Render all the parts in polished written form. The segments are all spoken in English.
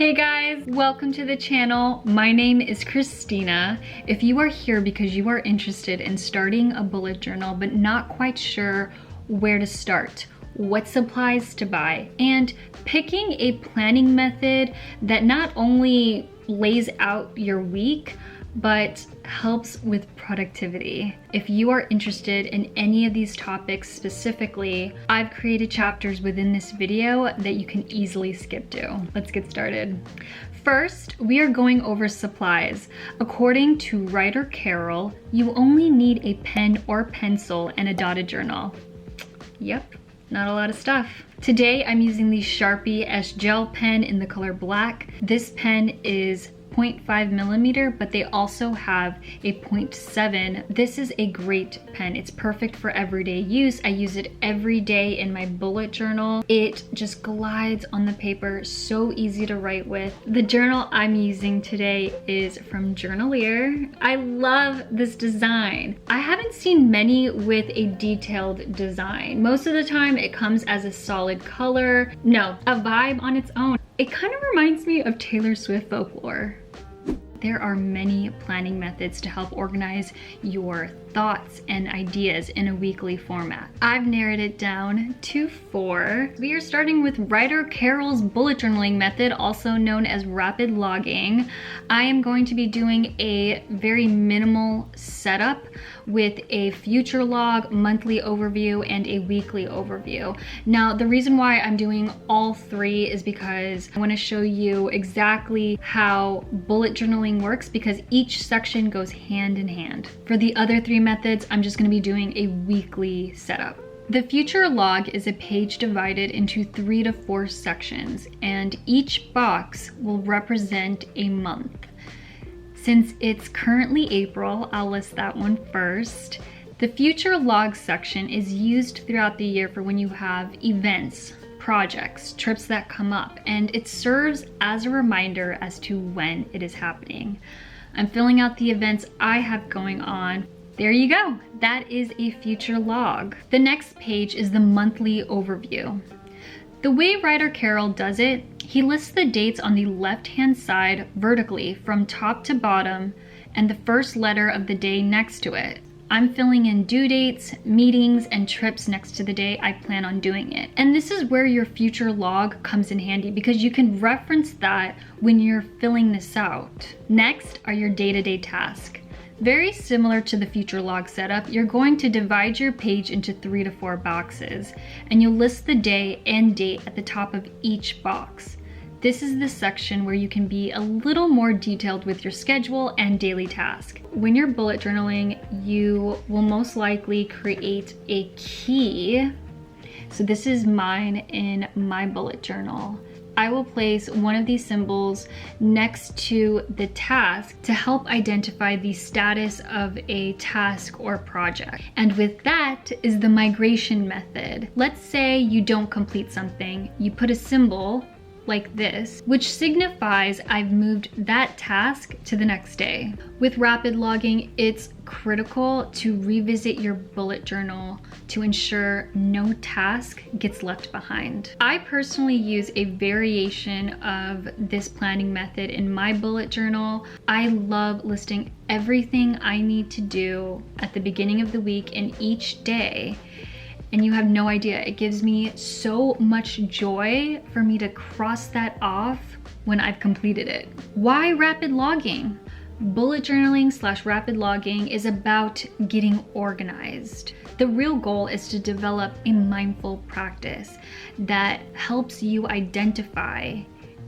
Hey guys, welcome to the channel. My name is Christina. If you are here because you are interested in starting a bullet journal but not quite sure where to start, what supplies to buy, and picking a planning method that not only lays out your week but helps with productivity. If you are interested in any of these topics specifically, I've created chapters within this video that you can easily skip to. Let's get started. First, we are going over supplies. According to writer Carol, you only need a pen or pencil and a dotted journal. Yep, not a lot of stuff. Today, I'm using the Sharpie S-Gel pen in the color black. This pen is 0.5 millimeter, but they also have a 0.7. This is a great pen. It's perfect for everyday use. I use it every day in my bullet journal. It just glides on the paper, so easy to write with. The journal I'm using today is from Journalier. I love this design. I haven't seen many with a detailed design. Most of the time it comes as a solid color. No, a vibe on its own. It kind of reminds me of Taylor Swift folklore. There are many planning methods to help organize your thoughts and ideas in a weekly format. I've narrowed it down to 4. We are starting with writer Carol's bullet journaling method, also known as rapid logging. I am going to be doing a very minimal setup with a future log, monthly overview, and a weekly overview. Now, the reason why I'm doing all 3 is because I want to show you exactly how bullet journaling works, because each section goes hand in hand. For the other 3 methods, I'm just going to be doing a weekly setup. The future log is a page divided into 3 to 4 sections, and each box will represent a month. Since it's currently April, I'll list that one first. The future log section is used throughout the year for when you have events, projects, trips that come up, and it serves as a reminder as to when it is happening. I'm filling out the events I have going on. There you go. That is a future log. The next page is the monthly overview. The way writer Carol does it, he lists the dates on the left-hand side vertically from top to bottom and the first letter of the day next to it. I'm filling in due dates, meetings, and trips next to the day I plan on doing it. And this is where your future log comes in handy, because you can reference that when you're filling this out. Next are your day-to-day tasks. Very similar to the future log setup, you're going to divide your page into 3 to 4 boxes, and you'll list the day and date at the top of each box. This is the section where you can be a little more detailed with your schedule and daily task. When you're bullet journaling, you will most likely create a key. So this is mine in my bullet journal. I will place one of these symbols next to the task to help identify the status of a task or project. And with that is the migration method. Let's say you don't complete something. You put a symbol like this, which signifies I've moved that task to the next day. With rapid logging, it's critical to revisit your bullet journal to ensure no task gets left behind. I personally use a variation of this planning method in my bullet journal. I love listing everything I need to do at the beginning of the week and each day. And you have no idea, it gives me so much joy for me to cross that off when I've completed it. Why rapid logging? Bullet journaling / rapid logging is about getting organized. The real goal is to develop a mindful practice that helps you identify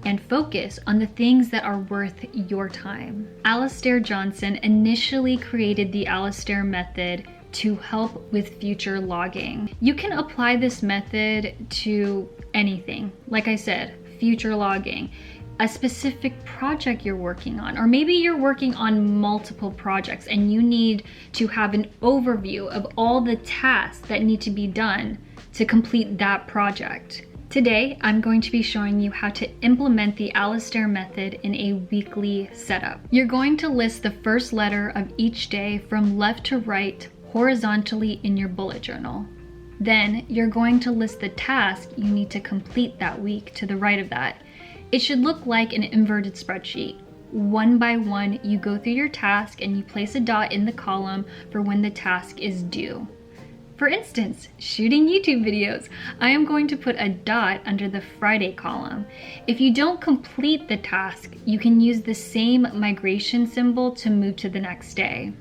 and focus on the things that are worth your time. Alastair Johnson initially created the Alastair method to help with future logging. You can apply this method to anything. Like I said, future logging, a specific project you're working on, or maybe you're working on multiple projects and you need to have an overview of all the tasks that need to be done to complete that project. Today, I'm going to be showing you how to implement the Alastair method in a weekly setup. You're going to list the first letter of each day from left to right horizontally in your bullet journal. Then you're going to list the task you need to complete that week to the right of that. It should look like an inverted spreadsheet. One by one, you go through your task and you place a dot in the column for when the task is due. For instance, shooting YouTube videos, I am going to put a dot under the Friday column. If you don't complete the task, you can use the same migration symbol to move to the next day.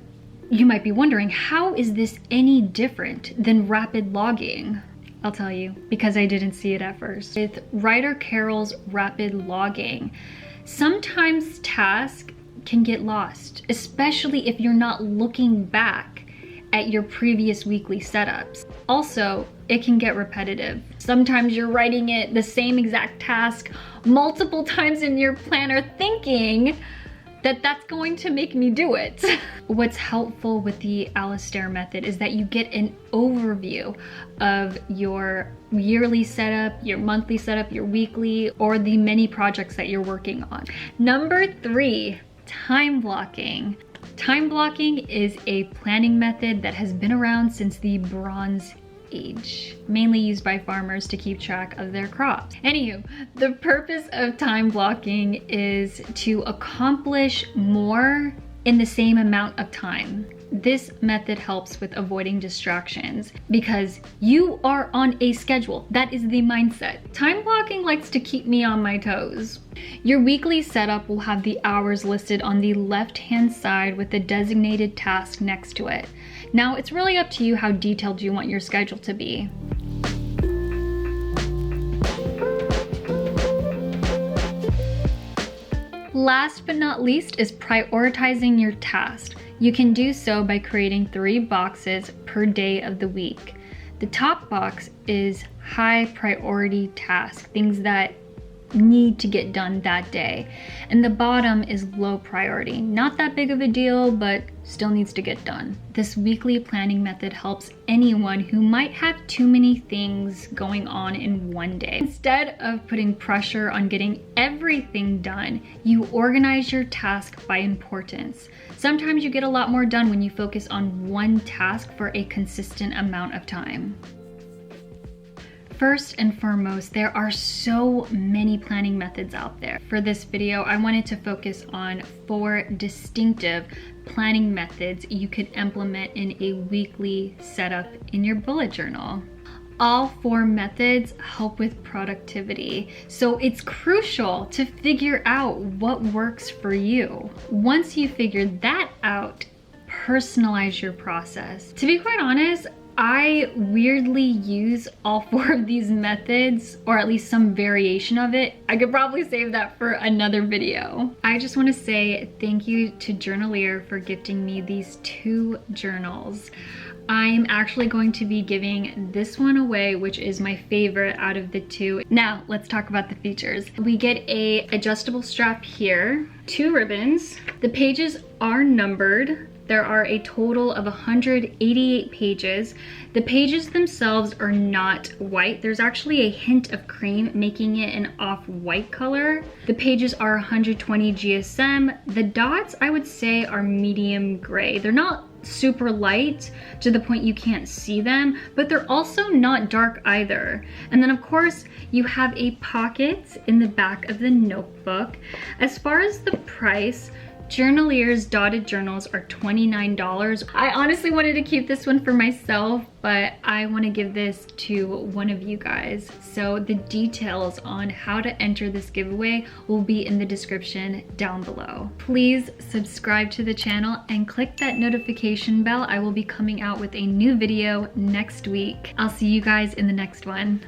You might be wondering, how is this any different than rapid logging? I'll tell you, because I didn't see it at first. With Ryder Carroll's rapid logging, sometimes tasks can get lost, especially if you're not looking back at your previous weekly setups. Also, it can get repetitive. Sometimes you're writing it the same exact task multiple times in your planner thinking that that's going to make me do it. What's helpful with the Alastair method is that you get an overview of your yearly setup, your monthly setup, your weekly, or the many projects that you're working on. Number 3, time blocking. Time blocking is a planning method that has been around since the Bronze Age, mainly used by farmers to keep track of their crops. Anywho, the purpose of time blocking is to accomplish more in the same amount of time. This method helps with avoiding distractions because you are on a schedule. That is the mindset. Time blocking likes to keep me on my toes. Your weekly setup will have the hours listed on the left-hand side with the designated task next to it. Now, it's really up to you how detailed you want your schedule to be. Last but not least is prioritizing your task. You can do so by creating 3 boxes per day of the week. The top box is high priority tasks, things that need to get done that day. And the bottom is low priority. Not that big of a deal, but still needs to get done. This weekly planning method helps anyone who might have too many things going on in one day. Instead of putting pressure on getting everything done, you organize your task by importance. Sometimes you get a lot more done when you focus on one task for a consistent amount of time. First and foremost, there are so many planning methods out there. For this video, I wanted to focus on 4 distinctive planning methods you could implement in a weekly setup in your bullet journal. All 4 methods help with productivity, so it's crucial to figure out what works for you. Once you figure that out, personalize your process. To be quite honest, I weirdly use all 4 of these methods, or at least some variation of it. I could probably save that for another video. I just want to say thank you to Journalier for gifting me these 2 journals. I'm actually going to be giving this one away, which is my favorite out of the 2. Now, let's talk about the features. We get a adjustable strap here, 2 ribbons. The pages are numbered. There are a total of 188 pages. The pages themselves are not white. There's actually a hint of cream, making it an off-white color. The pages are 120 GSM. The dots, I would say, are medium gray. They're not super light to the point you can't see them, but they're also not dark either. And then of course, you have a pocket in the back of the notebook. As far as the price, Journalier's dotted journals are $29. I honestly wanted to keep this one for myself, but I want to give this to one of you guys. So the details on how to enter this giveaway will be in the description down below. Please subscribe to the channel and click that notification bell. I will be coming out with a new video next week. I'll see you guys in the next one.